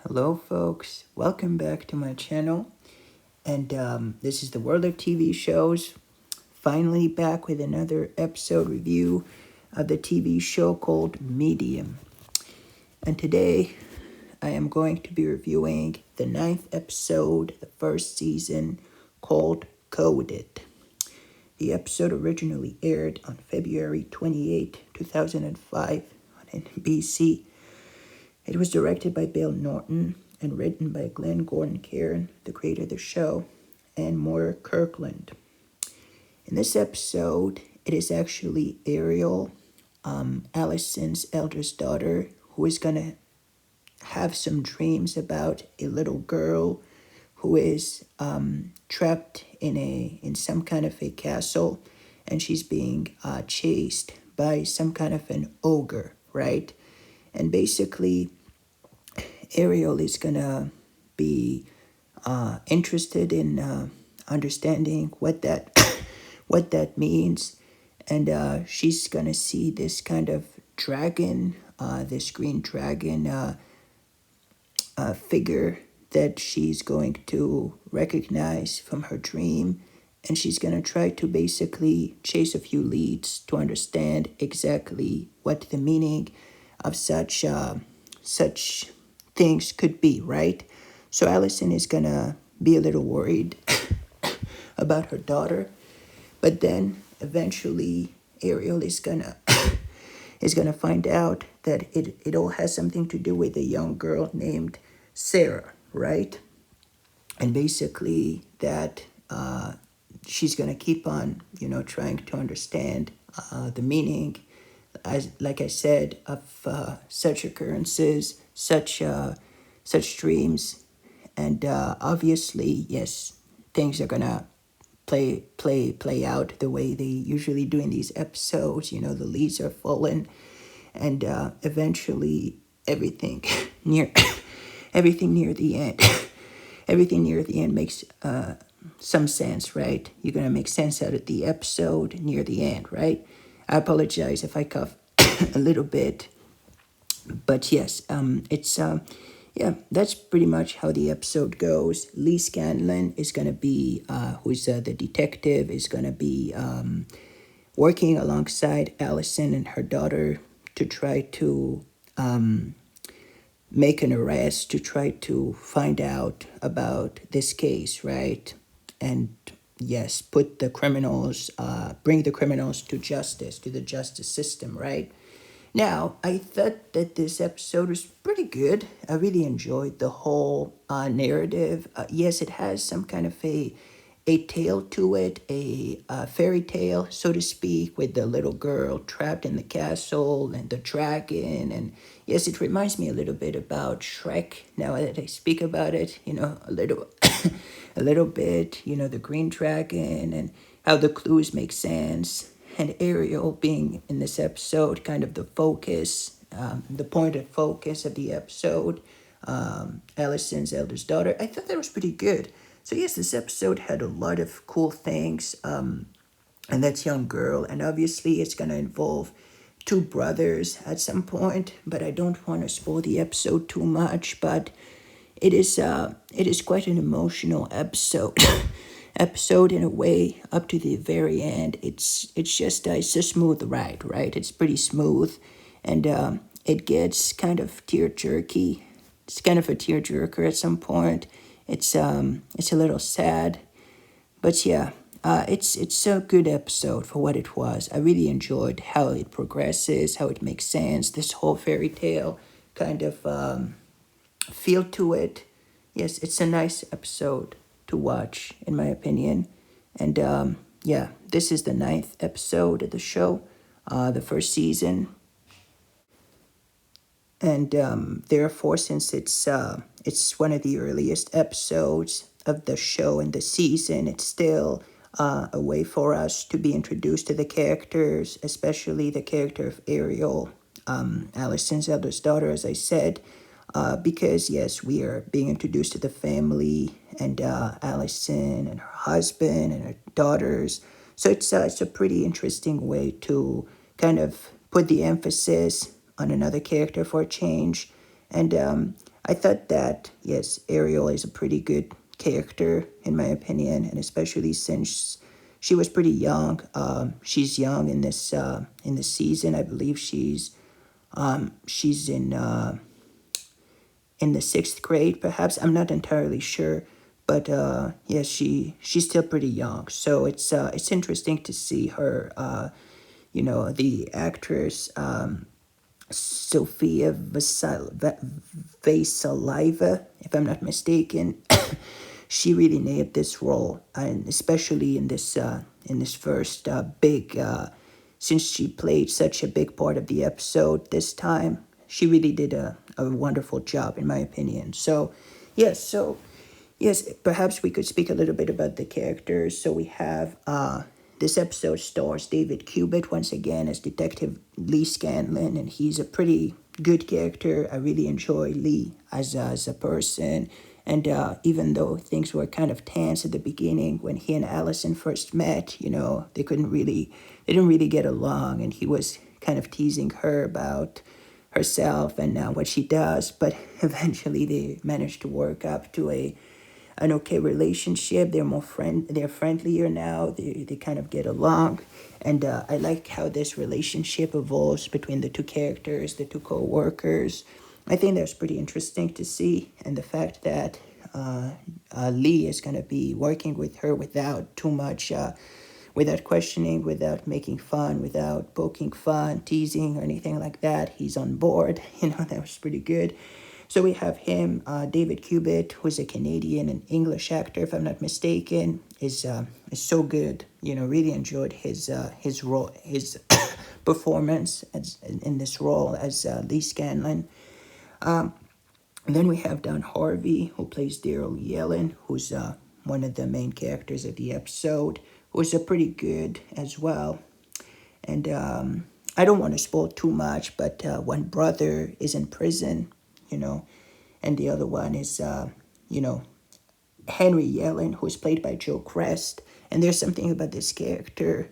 Hello, folks. Welcome back to my channel. And this is the World of TV Shows. Finally back with another episode review of the TV show called Medium. And today I am going to be reviewing the 9th episode, the first season, called Coded. The episode originally aired on February 28, 2005 on NBC. It was directed by Bill Norton and written by Glenn Gordon Cairn, the creator of the show, and Moira Kirkland. In this episode, it is actually Ariel, Allison's eldest daughter, who is going to have some dreams about a little girl who is trapped in some kind of a castle, and she's being chased by some kind of an ogre, right? And basically, Ariel is gonna be interested in understanding what that what that means, and she's gonna see this kind of dragon, this green dragon figure that she's going to recognize from her dream, and she's gonna try to basically chase a few leads to understand exactly what the meaning of such things could be, right? So Allison is gonna be a little worried about her daughter, but then eventually Ariel is gonna find out that it all has something to do with a young girl named Sarah, right? And basically that she's gonna keep on, trying to understand the meaning, as like I said, of such occurrences, such dreams, and obviously, yes, things are gonna play out the way they usually do in these episodes. The leads are falling, and eventually everything near everything near the end, everything near the end makes some sense, right? You're gonna make sense out of the episode near the end, right? I apologize if I cough a little bit, but yes, yeah, that's pretty much how the episode goes. Lee Scanlon is gonna be, who's the detective, is gonna be working alongside Allison and her daughter to try to make an arrest, to try to find out about this case, right? And yes, put the criminals, bring the criminals to justice, to the justice system, right? Now, I thought that this episode was pretty good. I really enjoyed the whole narrative. Yes, it has some kind of a tale to it, a fairy tale, so to speak, with the little girl trapped in the castle and the dragon. And yes, it reminds me a little bit about Shrek. Now that I speak about it, a little, a little bit. The green dragon and how the clues make sense. And Ariel being in this episode kind of the focus, the point of focus of the episode, Allison's eldest daughter. I thought that was pretty good. So yes, this episode had a lot of cool things, and that's young girl, and obviously it's gonna involve two brothers at some point, but I don't want to spoil the episode too much. But it is quite an emotional episode. Episode in a way up to the very end. It's just it's a smooth ride, right? It's pretty smooth, and it gets kind of tear jerky. It's kind of a tear jerker at some point. It's a little sad, but yeah, it's a good episode for what it was. I really enjoyed how it progresses, how it makes sense. This whole fairy tale kind of feel to it. Yes, it's a nice episode to watch, in my opinion. And yeah, this is the 9th episode of the show, the first season. And therefore, since it's one of the earliest episodes of the show and the season, it's still a way for us to be introduced to the characters, especially the character of Ariel, Allison's eldest daughter, as I said. Because yes, we are being introduced to the family and Allison and her husband and her daughters. So it's a pretty interesting way to kind of put the emphasis on another character for a change. And I thought that, yes, Ariel is a pretty good character, in my opinion, and especially since she was pretty young. She's young in this season. I believe she's in the sixth grade, perhaps. I'm not entirely sure, but yeah, she's still pretty young. So it's interesting to see her. The actress Sofia Vasilieva, if I'm not mistaken. She really nailed this role, and especially in this first big, since she played such a big part of the episode this time, she really did a wonderful job, in my opinion. So yes, perhaps we could speak a little bit about the characters. So we have this episode stars David Cubitt once again as Detective Lee Scanlon, and he's a pretty good character. I really enjoy Lee as a person, and even though things were kind of tense at the beginning when he and Allison first met, they didn't really get along, and he was kind of teasing her about herself and what she does, but eventually they managed to work up to an okay relationship. They're friendlier now. They kind of get along, and I like how this relationship evolves between the two characters, the two co-workers. I think that's pretty interesting to see, and the fact that Lee is gonna be working with her without too much. Without questioning, without making fun, without poking fun, teasing, or anything like that. He's on board. That was pretty good. So we have him, David Cubitt, who's a Canadian and English actor, if I'm not mistaken, is so good. Really enjoyed his role, his performance in this role as Lee Scanlon. And then we have Don Harvey, who plays Daryl Yellen, who's one of the main characters of the episode, who's pretty good as well. And I don't want to spoil too much, but one brother is in prison, and the other one is, Henry Yellen, who's played by Joe Crest. And there's something about this character,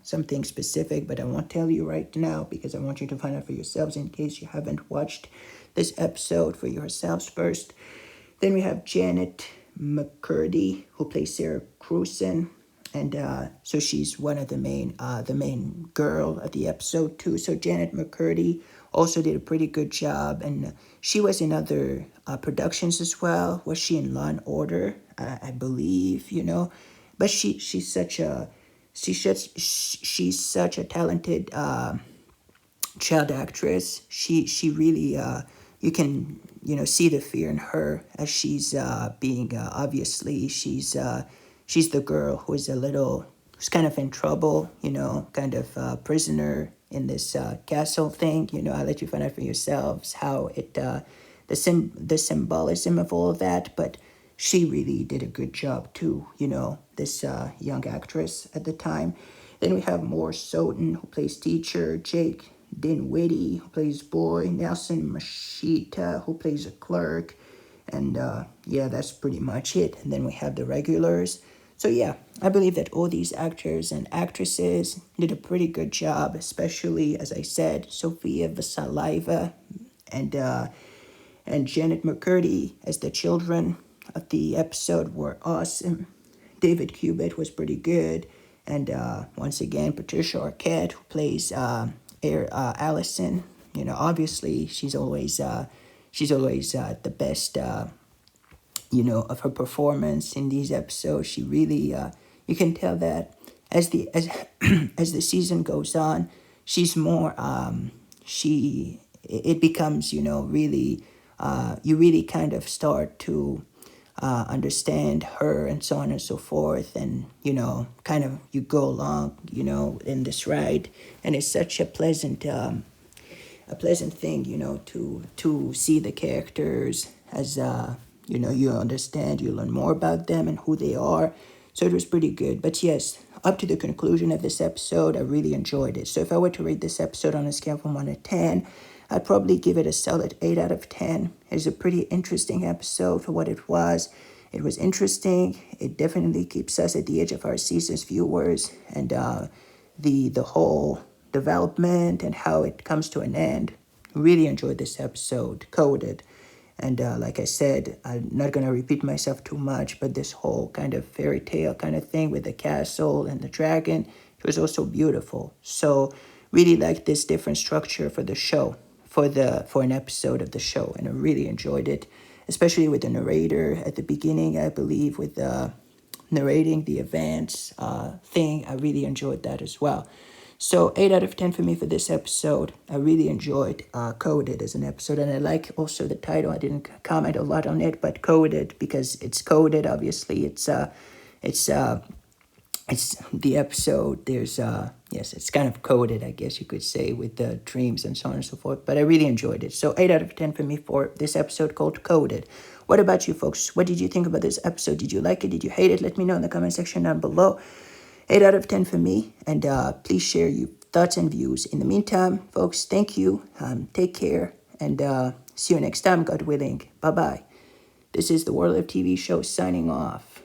something specific, but I won't tell you right now because I want you to find out for yourselves in case you haven't watched this episode for yourselves first. Then we have Janet McCurdy, who plays Sarah Cruzen, and so she's one of the main girl of the episode too. So Janet McCurdy also did a pretty good job, and she was in other productions as well. Was she in Law and Order? I believe, but she's such a talented child actress. She really you can see the fear in her as she's being obviously she's the girl who's kind of in trouble, kind of prisoner in this castle thing. I'll let you find out for yourselves how the symbolism of all of that, but she really did a good job too, this young actress at the time. Then we have Morris Soden, who plays teacher, Jake Dinwiddie, who plays boy, Nelson Machita, who plays a clerk, and yeah, that's pretty much it. And then we have the regulars. So yeah, I believe that all these actors and actresses did a pretty good job, especially, as I said, Sofia Vasilieva and Janet McCurdy as the children of the episode were awesome. David Cubitt was pretty good, and once again, Patricia Arquette, who plays Allison. Obviously, she's always the best. Of her performance in these episodes. She really, you can tell that as the season goes on, she's more. It becomes really. You really kind of start to understand her and so on and so forth, and kind of you go along in this ride, and it's such a pleasant thing to see the characters as you understand, you learn more about them and who they are. So it was pretty good. But yes, up to the conclusion of this episode, I really enjoyed it. So if I were to rate this episode on a scale from 1 to 10, I'd probably give it a solid 8 out of 10. It's a pretty interesting episode for what it was. It was interesting. It definitely keeps us at the edge of our seats as viewers. And the whole development and how it comes to an end. Really enjoyed this episode, Coded. And like I said, I'm not going to repeat myself too much, but this whole kind of fairy tale kind of thing with the castle and the dragon, it was also beautiful. So really like this different structure for the show, for an episode of the show, and I really enjoyed it, especially with the narrator at the beginning, I believe, with narrating the events thing. I really enjoyed that as well. So 8 out of 10 for me for this episode. I really enjoyed Coded as an episode, and I like also the title. I didn't comment a lot on it, but Coded, because it's coded. Obviously, it's it's the episode. There's yes, it's kind of coded, I guess you could say, with the dreams and so on and so forth. But I really enjoyed it. So 8 out of 10 for me for this episode called Coded. What about you folks? What did you think about this episode? Did you like it? Did you hate it? Let me know in the comment section down below. 8 out of 10 for me. And please share your thoughts and views. In the meantime, folks, thank you. Take care. And see you next time, God willing. Bye-bye. This is the World of TV show signing off.